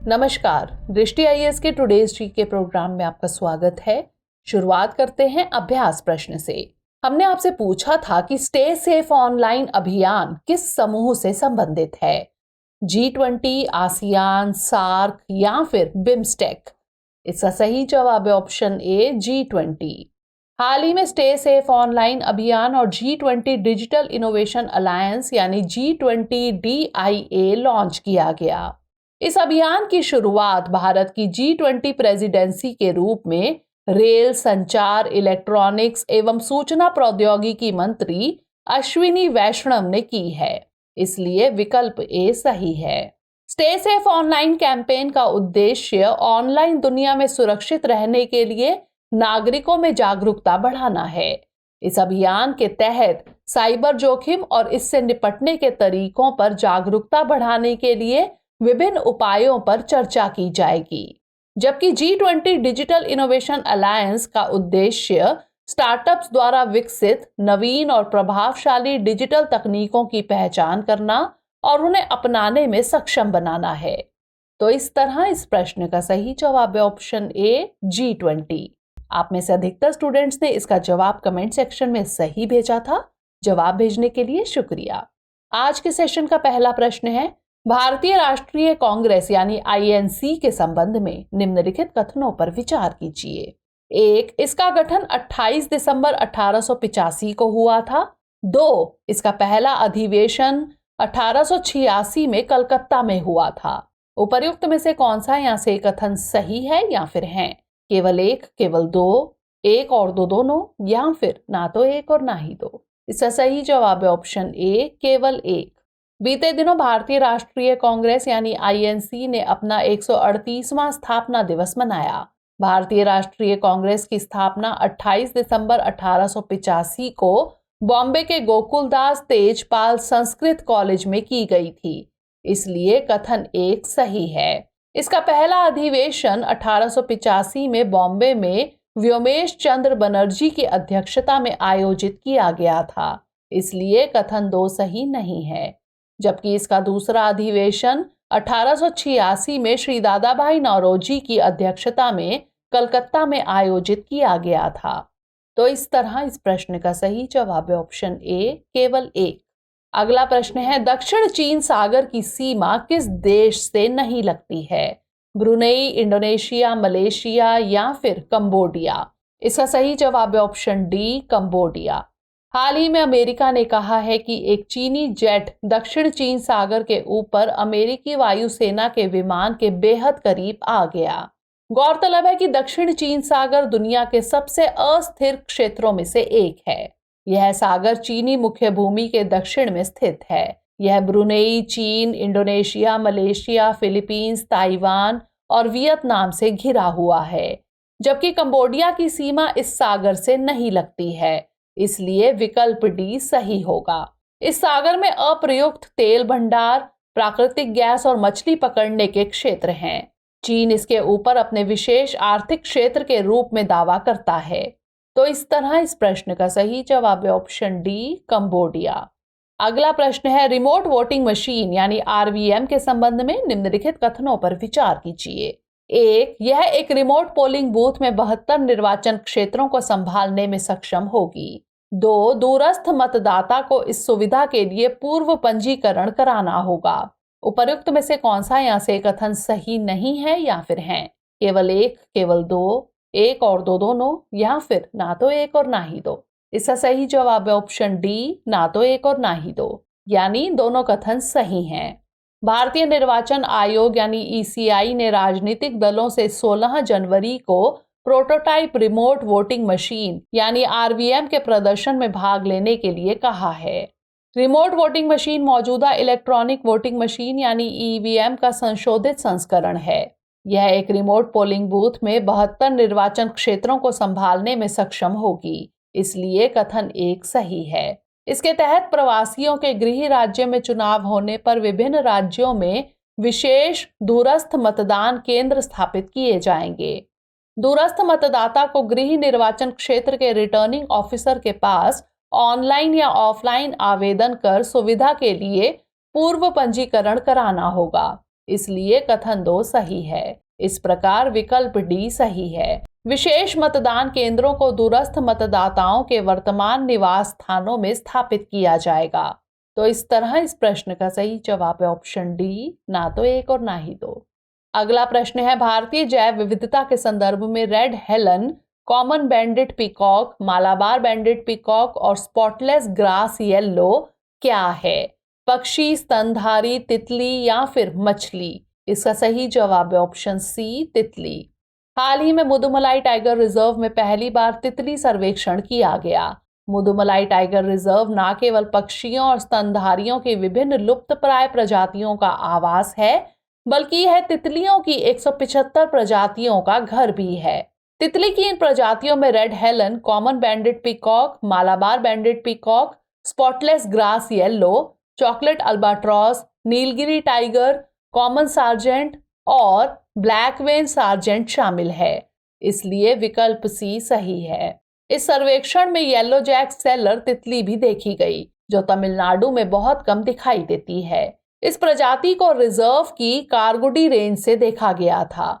नमस्कार, दृष्टि आईएएस के टुडेज जी के प्रोग्राम में आपका स्वागत है। शुरुआत करते हैं अभ्यास प्रश्न से। हमने आपसे पूछा था कि स्टे सेफ ऑनलाइन अभियान किस समूह से संबंधित है? G20, आसियान, सार्क या फिर बिम्स्टेक? इसका सही जवाब है ऑप्शन ए, G20। हाल ही में स्टे सेफ ऑनलाइन अभियान और G20 डिजिटल इनोवेशन अलायंस यानी G20 DIA लॉन्च किया गया। इस अभियान की शुरुआत भारत की G20 प्रेसिडेंसी के रूप में रेल, संचार, इलेक्ट्रॉनिक्स एवं सूचना प्रौद्योगिकी मंत्री अश्विनी वैष्णव ने की है, इसलिए विकल्प ए सही है। स्टे सेफ ऑनलाइन कैंपेन का उद्देश्य ऑनलाइन दुनिया में सुरक्षित रहने के लिए नागरिकों में जागरूकता बढ़ाना है। इस अभियान के तहत साइबर जोखिम और इससे निपटने के तरीकों पर जागरूकता बढ़ाने के लिए विभिन्न उपायों पर चर्चा की जाएगी, जबकि G20 डिजिटल इनोवेशन अलायंस का उद्देश्य स्टार्टअप्स द्वारा विकसित नवीन और प्रभावशाली डिजिटल तकनीकों की पहचान करना और उन्हें अपनाने में सक्षम बनाना है। तो इस तरह इस प्रश्न का सही जवाब है ऑप्शन ए, G20। आप में से अधिकतर स्टूडेंट्स ने इसका जवाब कमेंट सेक्शन में सही भेजा था। जवाब भेजने के लिए शुक्रिया। आज के सेशन का पहला प्रश्न है, भारतीय राष्ट्रीय कांग्रेस यानी INC के संबंध में निम्नलिखित कथनों पर विचार कीजिए। 1. इसका गठन 28 दिसंबर 1885 को हुआ था। 2. इसका पहला अधिवेशन 1886 में कलकत्ता में हुआ था। उपर्युक्त में से कौन सा यहाँ से कथन सही है या फिर हैं? केवल एक, केवल दो, एक और दो दोनों, या फिर ना तो एक और ना ही दो? इसका सही जवाब है ऑप्शन ए, केवल एक। बीते दिनों भारतीय राष्ट्रीय कांग्रेस यानी INC ने अपना 138वां स्थापना दिवस मनाया। भारतीय राष्ट्रीय कांग्रेस की स्थापना 28 दिसंबर 1885 को बॉम्बे के गोकुलदास तेजपाल संस्कृत कॉलेज में की गई थी, इसलिए कथन एक सही है। इसका पहला अधिवेशन 1885 में बॉम्बे में व्योमेश चंद्र बनर्जी की अध्यक्षता में आयोजित किया गया था, इसलिए कथन दो सही नहीं है। जबकि इसका दूसरा अधिवेशन 1886 में श्री दादाभाई नौरोजी की अध्यक्षता में कलकत्ता में आयोजित किया गया था। तो इस तरह इस प्रश्न का सही जवाब है ऑप्शन ए, केवल एक। अगला प्रश्न है, दक्षिण चीन सागर की सीमा किस देश से नहीं लगती है? ब्रुनेई, इंडोनेशिया, मलेशिया या फिर कंबोडिया? इसका सही जवाब है ऑप्शन डी, कंबोडिया। हाल ही में अमेरिका ने कहा है कि एक चीनी जेट दक्षिण चीन सागर के ऊपर अमेरिकी वायुसेना के विमान के बेहद करीब आ गया। गौरतलब है कि दक्षिण चीन सागर दुनिया के सबसे अस्थिर क्षेत्रों में से एक है। यह सागर चीनी मुख्य भूमि के दक्षिण में स्थित है। यह ब्रुनेई, चीन, इंडोनेशिया, मलेशिया, फिलीपींस, ताइवान और वियतनाम से घिरा हुआ है, जबकि कंबोडिया की सीमा इस सागर से नहीं लगती है, इसलिए विकल्प डी सही होगा। इस सागर में अप्रयुक्त तेल भंडार, प्राकृतिक गैस और मछली पकड़ने के क्षेत्र हैं। चीन इसके ऊपर अपने विशेष आर्थिक क्षेत्र के रूप में दावा करता है। तो इस तरह इस प्रश्न का सही जवाब है ऑप्शन डी, कंबोडिया। अगला प्रश्न है, रिमोट वोटिंग मशीन यानी RVM के संबंध में निम्नलिखित कथनों पर विचार कीजिए। 1. यह एक रिमोट पोलिंग बूथ में 72 निर्वाचन क्षेत्रों को संभालने में सक्षम होगी। 2. दूरस्थ मतदाता को इस सुविधा के लिए पूर्व पंजीकरण कराना होगा। उपर्युक्त में से कौन सा यहाँ से कथन सही नहीं है या फिर हैं? केवल एक, केवल दो, एक और दो दोनों, या फिर ना तो एक और ना ही दो? इसका सही जवाब है ऑप्शन डी, ना तो एक और ना ही दो, यानी दोनों कथन सही हैं। भारतीय निर्वाचन आयोग यानी ECI ने राजनीतिक दलों से 16 जनवरी को प्रोटोटाइप रिमोट वोटिंग मशीन यानी RVM के प्रदर्शन में भाग लेने के लिए कहा है। रिमोट वोटिंग मशीन मौजूदा इलेक्ट्रॉनिक वोटिंग मशीन यानी EVM का संशोधित संस्करण है। यह एक रिमोट पोलिंग बूथ में 72 निर्वाचन क्षेत्रों को संभालने में सक्षम होगी, इसलिए कथन एक सही है। इसके तहत प्रवासियों के गृह राज्य में चुनाव होने पर विभिन्न राज्यों में विशेष दूरस्थ मतदान केंद्र स्थापित किए जाएंगे। दूरस्थ मतदाता को गृह निर्वाचन क्षेत्र के रिटर्निंग ऑफिसर के पास ऑनलाइन या ऑफलाइन आवेदन कर सुविधा के लिए पूर्व पंजीकरण कराना होगा। इसलिए कथन 2 सही है। इस प्रकार विकल्प डी सही है। विशेष मतदान केंद्रों को दूरस्थ मतदाताओं के वर्तमान निवास स्थानों में स्थापित किया जाएगा। तो इस तरह इस प्रश्न का सही जवाब है ऑप्शन डी, ना तो 1 और ना ही 2। अगला प्रश्न है, भारतीय जैव विविधता के संदर्भ में red Helen, common banded peacock, Malabar banded peacock और स्पॉटलेस ग्रास येलो क्या है? पक्षी, स्तनधारी, तितली या फिर मछली? इसका सही जवाब है ऑप्शन सी, तितली। हाल ही में मुदुमलाई टाइगर रिजर्व में पहली बार तितली सर्वेक्षण किया गया। मुदुमलाई टाइगर रिजर्व न केवल पक्षियों और स्तनधारियों की विभिन्न लुप्तप्राय प्रजातियों का आवास है, बल्कि यह तितलियों की 175 प्रजातियों का घर भी है। तितली की इन प्रजातियों में red Helen, common banded peacock, Malabar banded peacock, spotless grass yellow, chocolate albatross, Nilgiri tiger, common sergeant और ब्लैक वेन सार्जेंट शामिल है। इसलिए विकल्प सी सही है। इस सर्वेक्षण में येलो जैक सेलर तितली भी देखी गई, जो तमिलनाडु में बहुत कम दिखाई देती है। इस प्रजाति को रिजर्व की कारगुडी रेंज से देखा गया था।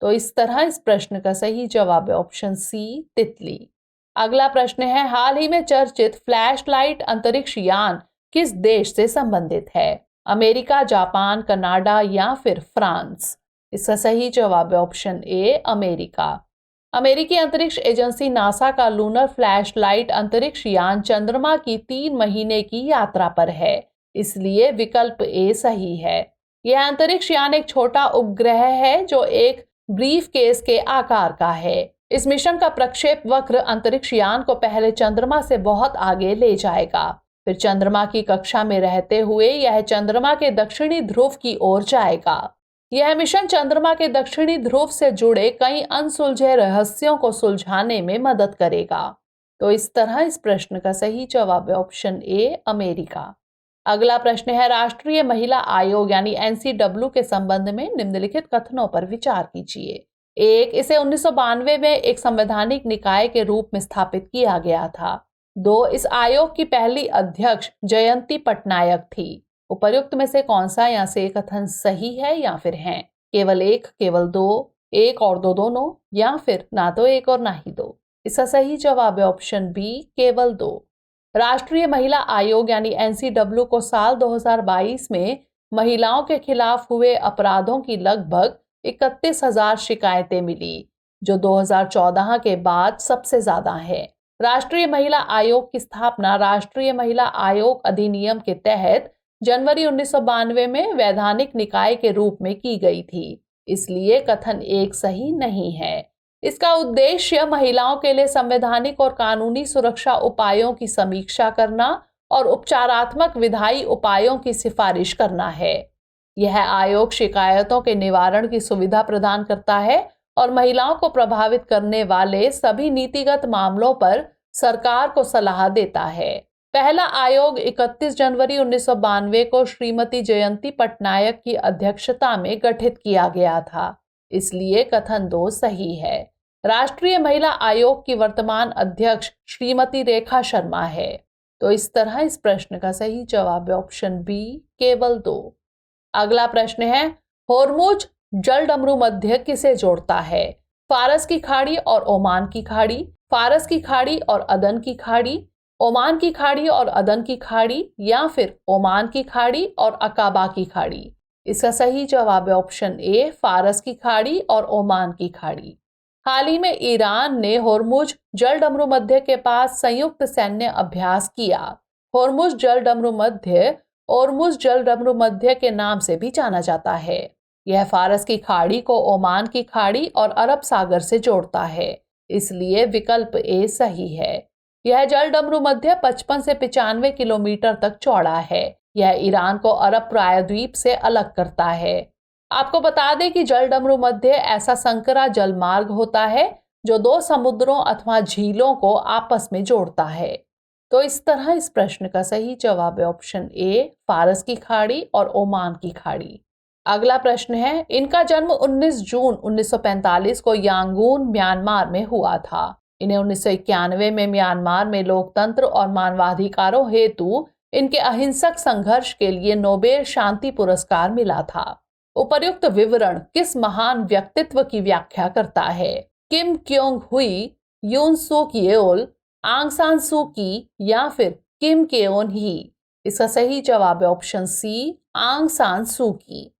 तो इस तरह इस प्रश्न का सही जवाब है ऑप्शन सी, तितली। अगला प्रश्न है, हाल ही में चर्चित फ्लैश लाइट अंतरिक्ष यान किस देश से संबंधित है? अमेरिका, जापान, कनाडा या फिर फ्रांस? इसका सही जवाब है ऑप्शन ए, अमेरिका। अमेरिकी अंतरिक्ष एजेंसी नासा का लूनर फ्लैश लाइट अंतरिक्ष यान चंद्रमा की 3 महीने की यात्रा पर है, इसलिए विकल्प ए सही है। यह अंतरिक्ष यान एक छोटा उपग्रह है जो एक ब्रीफ केस के आकार का है। इस मिशन का प्रक्षेप वक्र अंतरिक्ष यान को पहले चंद्रमा से बहुत आगे ले जाएगा, फिर चंद्रमा की कक्षा में रहते हुए यह चंद्रमा के दक्षिणी ध्रुव की ओर जाएगा। यह मिशन चंद्रमा के दक्षिणी ध्रुव से जुड़े कई अनसुलझे रहस्यों को सुलझाने में मदद करेगा। तो इस तरह इस प्रश्न का सही जवाब है ऑप्शन ए, अमेरिका। अगला प्रश्न है, राष्ट्रीय महिला आयोग यानी एनसीडब्ल्यू के संबंध में निम्नलिखित कथनों पर विचार कीजिए। 1. इसे 1992 में एक संवैधानिक निकाय के रूप में स्थापित किया गया था। 2. इस आयोग की पहली अध्यक्ष जयंती पटनायक थी। उपर्युक्त में से कौन सा यहाँ से कथन सही है या फिर हैं? केवल 1, केवल 2, 1 और 2 दोनों, या फिर ना तो 1 और ना ही 2? इसका सही जवाब है ऑप्शन बी, केवल 2। राष्ट्रीय महिला आयोग यानी एनसीडब्ल्यू को साल 2022 में महिलाओं के खिलाफ हुए अपराधों की लगभग 31,000 शिकायतें मिली, जो 2014 के बाद सबसे ज्यादा है। राष्ट्रीय महिला आयोग की स्थापना राष्ट्रीय महिला आयोग अधिनियम के तहत जनवरी 1992 में वैधानिक निकाय के रूप में की गई थी, इसलिए कथन 1 सही नहीं है। इसका उद्देश्य महिलाओं के लिए संवैधानिक और कानूनी सुरक्षा उपायों की समीक्षा करना और उपचारात्मक विधायी उपायों की सिफारिश करना है। यह आयोग शिकायतों के निवारण की सुविधा प्रदान करता है और महिलाओं को प्रभावित करने वाले सभी नीतिगत मामलों पर सरकार को सलाह देता है। पहला आयोग 31 जनवरी 1992 को श्रीमती जयंती पटनायक की अध्यक्षता में गठित किया गया था, इसलिए कथन 2 सही है। राष्ट्रीय महिला आयोग की वर्तमान अध्यक्ष श्रीमती रेखा शर्मा है। तो इस तरह इस प्रश्न का सही जवाब है ऑप्शन बी, केवल 2। अगला प्रश्न है, होर्मुज जलडमरू मध्य किसे जोड़ता है? फारस की खाड़ी और ओमान की खाड़ी, फारस की खाड़ी और अदन की खाड़ी, ओमान की खाड़ी और अदन की खाड़ी, या फिर ओमान की खाड़ी और अकाबा की खाड़ी? इसका सही जवाब है ऑप्शन ए, फारस की खाड़ी और ओमान की खाड़ी। हाल ही में ईरान ने होर्मुज जलडमरू मध्य के पास संयुक्त सैन्य अभ्यास किया। होर्मुज जलडमरू मध्य ओरमुज जलडमरू मध्य के नाम से भी जाना जाता है। यह फारस की खाड़ी को ओमान की खाड़ी और अरब सागर से जोड़ता है, इसलिए विकल्प ए सही है। यह जलडमरू मध्य 55 से 95 किलोमीटर तक चौड़ा है। यह ईरान को अरब प्रायद्वीप से अलग करता है। आपको बता दें कि जलडमरू मध्य ऐसा संकरा जलमार्ग होता है जो 2 समुद्रों अथवा झीलों को आपस में जोड़ता है। तो इस तरह इस प्रश्न का सही जवाब है ऑप्शन ए, फारस की खाड़ी और ओमान की खाड़ी। अगला प्रश्न है, इनका जन्म 19 जून 1945 को यांगून, म्यांमार में हुआ था। इन्हें 1991 में म्यांमार में लोकतंत्र और मानवाधिकारों हेतु इनके अहिंसक संघर्ष के लिए नोबेल शांति पुरस्कार मिला था। उपर्युक्त विवरण किस महान व्यक्तित्व की व्याख्या करता है? किम क्योंग हुई, यून सुक येओल, आंग सान सू की या फिर किम केओन ही? इसका सही जवाब है ऑप्शन सी, आंग सान सू की।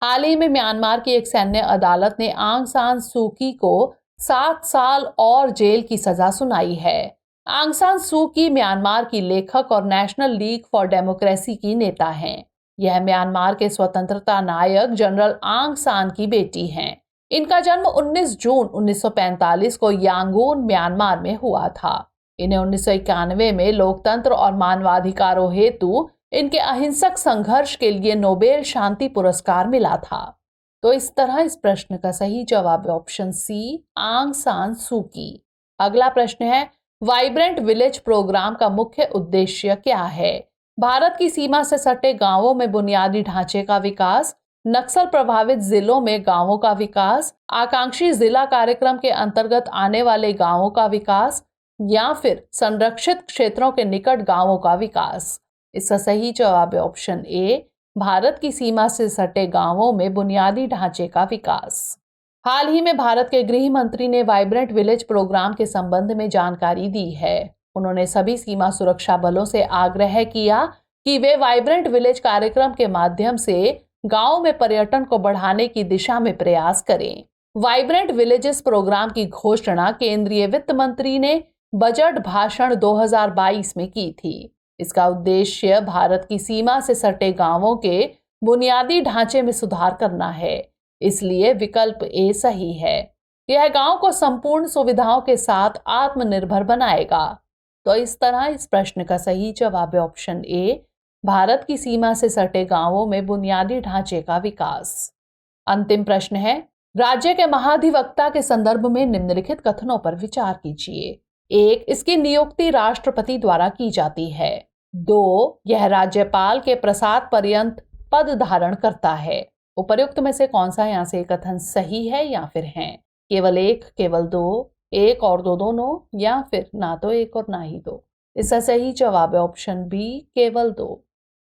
हाल ही में म्यांमार की एक सैन्य अदालत ने आंग सान सू की को 7 साल और जेल की सजा सुनाई है। आंग सान सू की म्यांमार की लेखक और नेशनल लीग फॉर डेमोक्रेसी की नेता हैं। यह म्यांमार के स्वतंत्रता नायक जनरल आंग सान की बेटी हैं। इनका जन्म 19 जून 1945 को यांगून म्यांमार में हुआ था। इन्हें 1991 में लोकतंत्र और मानवाधिकारों हेतु इनके अहिंसक संघर्ष के लिए नोबेल शांति पुरस्कार मिला था। तो इस तरह इस प्रश्न का सही जवाब है ऑप्शन सी, आंग सान सू की। अगला प्रश्न है, वाइब्रेंट विलेज प्रोग्राम का मुख्य उद्देश्य क्या है? भारत की सीमा से सटे गांवों में बुनियादी ढांचे का विकास, नक्सल प्रभावित जिलों में गांवों का विकास, आकांक्षी जिला कार्यक्रम के अंतर्गत आने वाले गांवों का विकास या फिर संरक्षित क्षेत्रों के निकट गांवों का विकास। इसका सही जवाब है ऑप्शन ए, भारत की सीमा से सटे गांवों में बुनियादी ढांचे का विकास। हाल ही में भारत के गृह मंत्री ने वाइब्रेंट विलेज प्रोग्राम के संबंध में जानकारी दी है। उन्होंने सभी सीमा सुरक्षा बलों से आग्रह किया कि वे वाइब्रेंट विलेज कार्यक्रम के माध्यम से गांव में पर्यटन को बढ़ाने की दिशा में प्रयास करें। वाइब्रेंट विलेजेस प्रोग्राम की घोषणा केंद्रीय वित्त मंत्री ने बजट भाषण 2022 में की थी। इसका उद्देश्य भारत की सीमा से सटे गांवों के बुनियादी ढांचे में सुधार करना है, इसलिए विकल्प ए सही है। यह गांव को संपूर्ण सुविधाओं के साथ आत्मनिर्भर बनाएगा। तो इस तरह इस प्रश्न का सही जवाब है ऑप्शन ए, भारत की सीमा से सटे गांवों में बुनियादी ढांचे का विकास। अंतिम प्रश्न है, राज्य के महाधिवक्ता के संदर्भ में निम्नलिखित कथनों पर विचार कीजिए। 1, इसकी नियुक्ति राष्ट्रपति द्वारा की जाती है। 2, यह राज्यपाल के प्रसाद पर्यंत पद धारण करता है। उपर्युक्त में से कौन सा यहाँ से कथन सही है या फिर है? केवल 1, केवल 2, 1 और 2 दोनों, या फिर ना तो 1 और ना ही 2? इसका सही जवाब है ऑप्शन बी, केवल 2।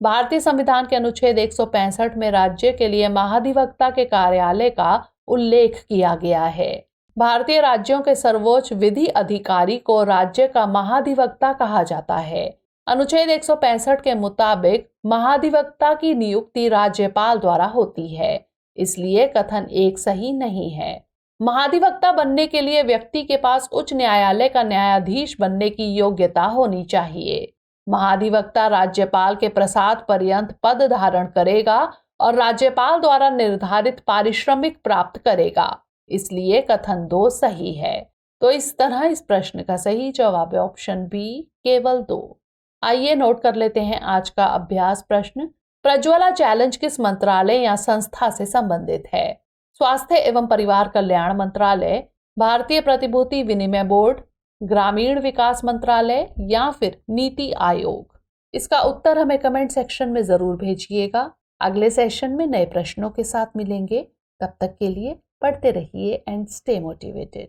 भारतीय संविधान के अनुच्छेद 165 में राज्य के लिए महाधिवक्ता के कार्यालय का उल्लेख किया गया है। भारतीय राज्यों के सर्वोच्च विधि अधिकारी को राज्य का महाधिवक्ता कहा जाता है। अनुच्छेद 165 के मुताबिक महाधिवक्ता की नियुक्ति राज्यपाल द्वारा होती है, इसलिए कथन 1 सही नहीं है। महाधिवक्ता बनने के लिए व्यक्ति के पास उच्च न्यायालय का न्यायाधीश बनने की योग्यता होनी चाहिए। महाधिवक्ता राज्यपाल के प्रसाद पर्यंत पद धारण करेगा और राज्यपाल द्वारा निर्धारित पारिश्रमिक प्राप्त करेगा, इसलिए कथन 2 सही है। तो इस तरह इस प्रश्न का सही जवाब है ऑप्शन बी, केवल 2। आइए नोट कर लेते हैं आज का अभ्यास प्रश्न। प्रज्वला चैलेंज किस मंत्रालय या संस्था से संबंधित है? स्वास्थ्य एवं परिवार कल्याण मंत्रालय, भारतीय प्रतिभूति विनिमय बोर्ड, ग्रामीण विकास मंत्रालय या फिर नीति आयोग? इसका उत्तर हमें कमेंट सेक्शन में जरूर भेजिएगा। अगले सेशन में नए प्रश्नों के साथ मिलेंगे। तब तक के लिए पढ़ते रहिए एंड स्टे मोटिवेटेड।